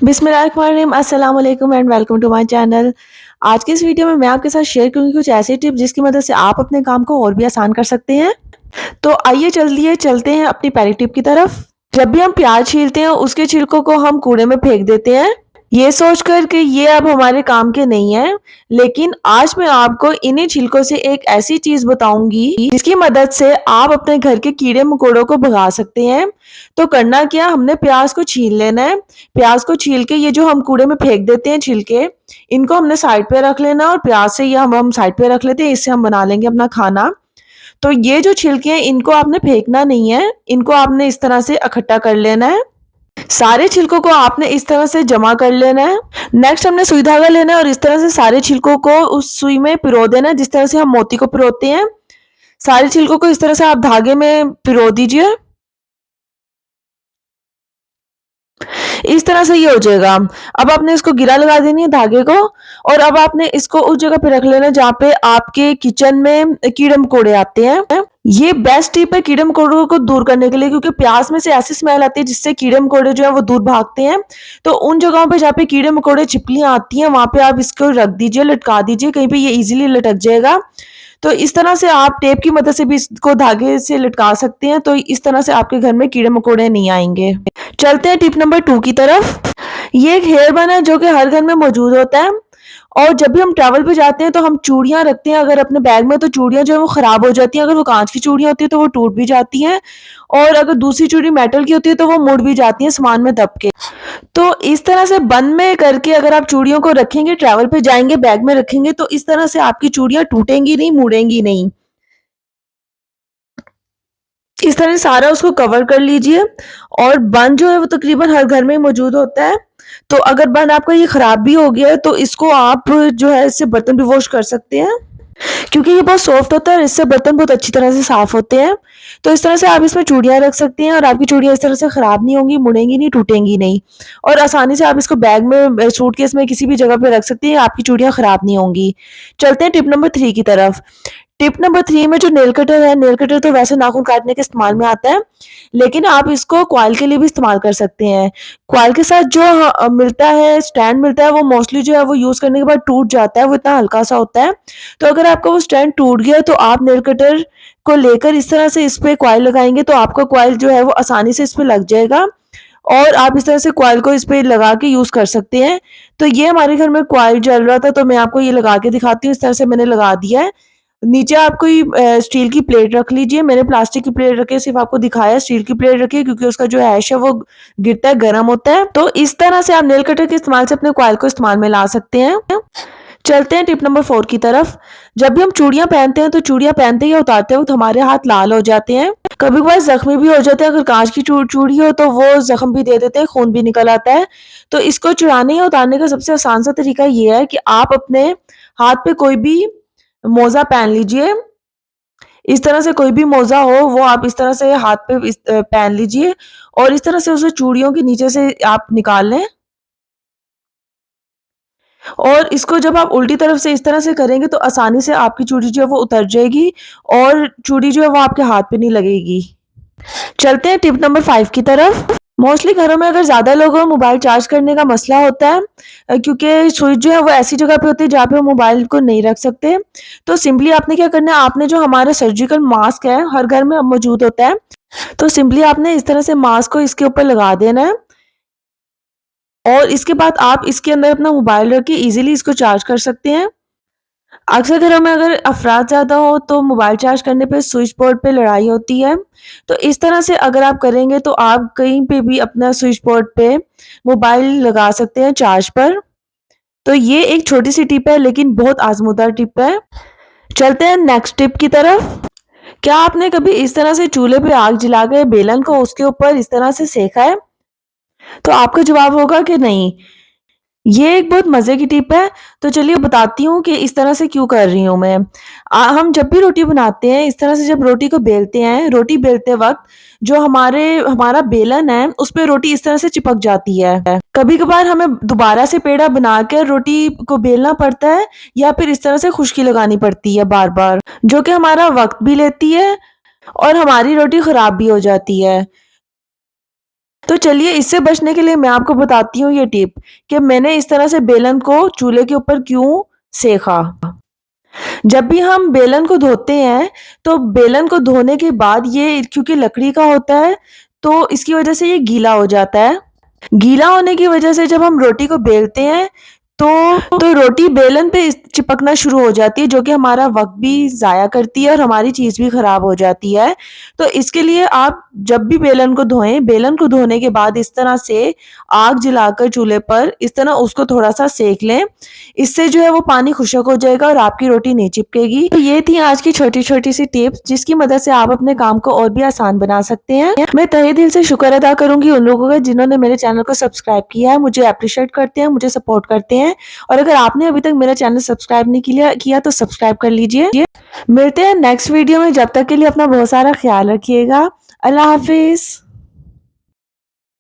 बिस्मिल्लाहिर्रहमानिर्रहीम अस्सलाम वालेकुम and welcome to my channel. आज की इस वीडियो में मैं आपके साथ शेयर करूंगी कुछ ऐसे टिप्स जिसकी मदद से आप अपने काम को और भी आसान कर सकते हैं। तो आइए चलिए चलते हैं अपनी पहली टिप की तरफ। जब भी हम प्याज छीलते हैं उसके छिलकों को हम कूड़े में फेंक देते हैं, ये सोचकर कि ये अब हमारे काम के नहीं है। लेकिन आज मैं आपको इन्हीं छिलकों से एक ऐसी चीज बताऊंगी जिसकी मदद से आप अपने घर के कीड़े मकोड़ों को भगा सकते हैं। तो करना क्या, हमने प्याज को छील लेना है। प्याज को छील के ये जो हम कूड़े में फेंक देते हैं छिलके, इनको हमने साइड पे रख लेना और प्याज से ये हम साइड पे रख लेते हैं, इससे हम बना लेंगे अपना खाना। तो ये जो छिलके हैं इनको आपने फेंकना नहीं है, इनको आपने इस तरह से इकट्ठा कर लेना है। सारे छिलकों को आपने इस तरह से जमा कर लेना है। नेक्स्ट हमने सुई धागा लेना है और इस तरह से सारे छिलकों को उस सुई में पिरो देना है, जिस तरह से हम मोती को पिरोते हैं। सारे छिलकों को इस तरह से आप धागे में पिरो दीजिए। इस तरह से ये हो जाएगा। अब आपने इसको गिरा लगा देनी है धागे को, और अब आपने इसको उस जगह पे रख लेना जहाँ पे आपके किचन में कीड़े मकोड़े आते हैं। ये बेस्ट टिप है कीड़े मकोड़ों को दूर करने के लिए, क्योंकि प्याज में से ऐसी स्मेल आती है जिससे कीड़े मकोड़े जो है वो दूर भागते हैं। तो उन जगहों पे जहाँ पे कीड़े मकोड़े छिपकलियां आती हैं वहां पे आप इसको रख दीजिए, लटका दीजिए, कहीं पे ये इजीली लटक जाएगा। तो इस तरह से आप टेप की मदद से भी इसको धागे से लटका सकते हैं, तो इस तरह से आपके घर में कीड़े मकोड़े नहीं आएंगे। चलते हैं टिप नंबर 2 की तरफ। ये एक हेयर बन है जो कि हर घर में मौजूद होता है। और जब भी हम ट्रैवल पे जाते हैं तो हम चूड़ियां रखते हैं अगर अपने बैग में, तो चूड़ियां जो है वो खराब हो जाती हैं। अगर वो कांच की चूड़ियां होती है तो वो टूट भी जाती हैं, और अगर दूसरी चूड़ी मेटल की होती है तो वो मुड़ भी जाती है सामान में दब के। तो इस तरह से बंद में करके अगर आप चूड़ियों को रखेंगे, ट्रैवल पे जाएंगे, बैग में रखेंगे, तो इस तरह से आपकी चूड़ियां टूटेंगी नहीं, मुड़ेंगी नहीं। इस तरह से सारा उसको कवर कर लीजिए। और बन जो है वो तकरीबन हर घर में मौजूद होता है। तो अगर बन आपका ये खराब भी हो गया है तो इसको आप जो है इससे बर्तन भी वॉश कर सकते हैं, क्योंकि ये बहुत सॉफ्ट होता है और इससे बर्तन बहुत अच्छी तरह से साफ होते हैं। तो इस तरह से आप इसमें चूड़ियां रख सकते हैं और आपकी चूड़ियां इस तरह से खराब नहीं होंगी, मुड़ेंगी नहीं, टूटेंगी नहीं। और आसानी से आप इसको बैग में, सूटकेस में, किसी भी जगह पे रख सकते हैं, आपकी चूड़ियां खराब नहीं होंगी। चलते हैं टिप नंबर 3 की तरफ। टिप नंबर 3 में जो नेल कटर है, नेल कटर तो वैसे नाखून काटने के इस्तेमाल में आता है, लेकिन आप इसको कॉइल के लिए भी इस्तेमाल कर सकते हैं। कॉइल के साथ जो मिलता है, स्टैंड मिलता है, वो मोस्टली जो है वो यूज करने के बाद टूट जाता है, वो इतना हल्का सा होता है। तो अगर आपका वो स्टैंड टूट गया तो आप नेल कटर को लेकर इस तरह से इस पे कॉइल लगाएंगे तो आपका कॉइल जो है वो आसानी से इस पे लग जाएगा, और आप इस तरह से कॉइल को इस पे लगा के यूज कर सकते हैं। तो ये हमारे घर में कॉइल जल रहा था तो मैं आपको ये लगा के दिखाती हूँ। इस तरह से मैंने लगा दिया है। नीचे आप कोई स्टील की प्लेट रख लीजिए। मैंने प्लास्टिक की प्लेट रखी है, सिर्फ आपको दिखाया स्टील की प्लेट रखी है, क्योंकि उसका जो हैश है वो गिरता है, गर्म होता है। तो इस तरह से आप नेल कटर के इस्तेमाल से अपने कॉइल को इस्तेमाल में ला सकते हैं। चलते हैं टिप नंबर 4 की तरफ। जब भी हम चूड़ियां पहनते हैं तो चूड़ियां पहनते या उतारते वक्त हमारे हाथ लाल हो जाते हैं, कभी कभार जख्मी भी हो जाते हैं। अगर कांच की चूड़ी हो तो वो जख्म भी दे देते हैं, खून भी निकल आता है। तो इसको चुराने या उतारने का सबसे आसान सा तरीका ये है कि आप अपने हाथ पे कोई भी मोजा पहन लीजिए। इस तरह से कोई भी मोजा हो वो आप इस तरह से हाथ पे पहन लीजिए, और इस तरह से उसे चूड़ियों के नीचे से आप निकाल लें। और इसको जब आप उल्टी तरफ से इस तरह से करेंगे तो आसानी से आपकी चूड़ी जो है वो उतर जाएगी, और चूड़ी जो है वो आपके हाथ पे नहीं लगेगी। चलते हैं टिप नंबर 5 की तरफ। मोस्टली घरों में अगर ज्यादा लोग हो, मोबाइल चार्ज करने का मसला होता है, क्योंकि स्विच जो है वो ऐसी जगह पे होती है जहाँ पे हम मोबाइल को नहीं रख सकते। तो सिंपली आपने क्या करना है, आपने जो हमारा सर्जिकल मास्क है हर घर में मौजूद होता है, तो सिंपली आपने इस तरह से मास्क को इसके ऊपर लगा देना है, और इसके बाद आप इसके अंदर अपना मोबाइल रख के इजीली इसको चार्ज कर सकते हैं। अक्सर घरों में अगर अफराद ज़्यादा हो तो मोबाइल चार्ज करने पे स्विच बोर्ड पे लड़ाई होती है। तो इस तरह से अगर आप करेंगे तो आप कहीं पे भी अपना स्विच बोर्ड पे मोबाइल लगा सकते हैं चार्ज पर। तो ये एक छोटी सी टिप है लेकिन बहुत आजमूदा टिप है। चलते हैं नेक्स्ट टिप की तरफ। क्या आपने कभी इस तरह से चूल्हे पे आग जला के बेलन को उसके ऊपर इस तरह से सेका है? तो आपका जवाब होगा कि नहीं। ये एक बहुत मज़े की टिप है। तो चलिए बताती हूँ कि इस तरह से क्यों कर रही हूँ मैं। हम जब भी रोटी बनाते हैं, इस तरह से जब रोटी को बेलते हैं, रोटी बेलते वक़्त जो हमारा बेलन है, उस पे रोटी इस तरह से चिपक जाती है। कभी-कभार हमें दोबारा से पेड़ा बनाकर रोटी को बेलना पड़ता है, या फिर इस तरह से खुश्की लगानी पड़ती है बार-बार, जो कि हमारा वक़्त भी लेती है और हमारी रोटी खराब भी हो जाती है। तो चलिए इससे बचने के लिए मैं आपको बताती हूँ ये टिप कि मैंने इस तरह से बेलन को चूल्हे के ऊपर क्यों सेका। जब भी हम बेलन को धोते हैं, तो बेलन को धोने के बाद ये क्योंकि लकड़ी का होता है, तो इसकी वजह से ये गीला हो जाता है। गीला होने की वजह से जब हम रोटी को बेलते हैं, तो रोटी बेलन पे चिपकना शुरू हो जाती है, जो कि हमारा वक़्त भी ज़ाया करती है और हमारी चीज़ भी खराब हो जाती है। तो इसके लिए आप जब भी बेलन को धोएँ, बेलन को धोने के बाद इस तरह से आग जलाकर चूल्हे पर इस तरह उसको थोड़ा-सा सेक लें। इससे जो है वो पानी खुश्क हो जाएगा और आपकी रोटी नहीं चिपकेगी। तो ये थी आज की छोटी-छोटी सी टिप्स, जिसकी मदद से आप अपने काम को और भी आसान बना सकते हैं। मैं तहे दिल से शुक्र अदा करूँगी उन लोगों का जिन्होंने मेरे चैनल को सब्सक्राइब किया है, मुझे एप्रिशिएट करते हैं, मुझे सपोर्ट करते हैं। और अगर आपने अभी तक मेरा चैनल सब्सक्राइब नहीं किया तो सब्सक्राइब कर लीजिए। मिलते हैं नेक्स्ट वीडियो में, जब तक के लिए अपना बहुत सारा ख्याल रखिएगा। अल्लाह हाफ़िज़।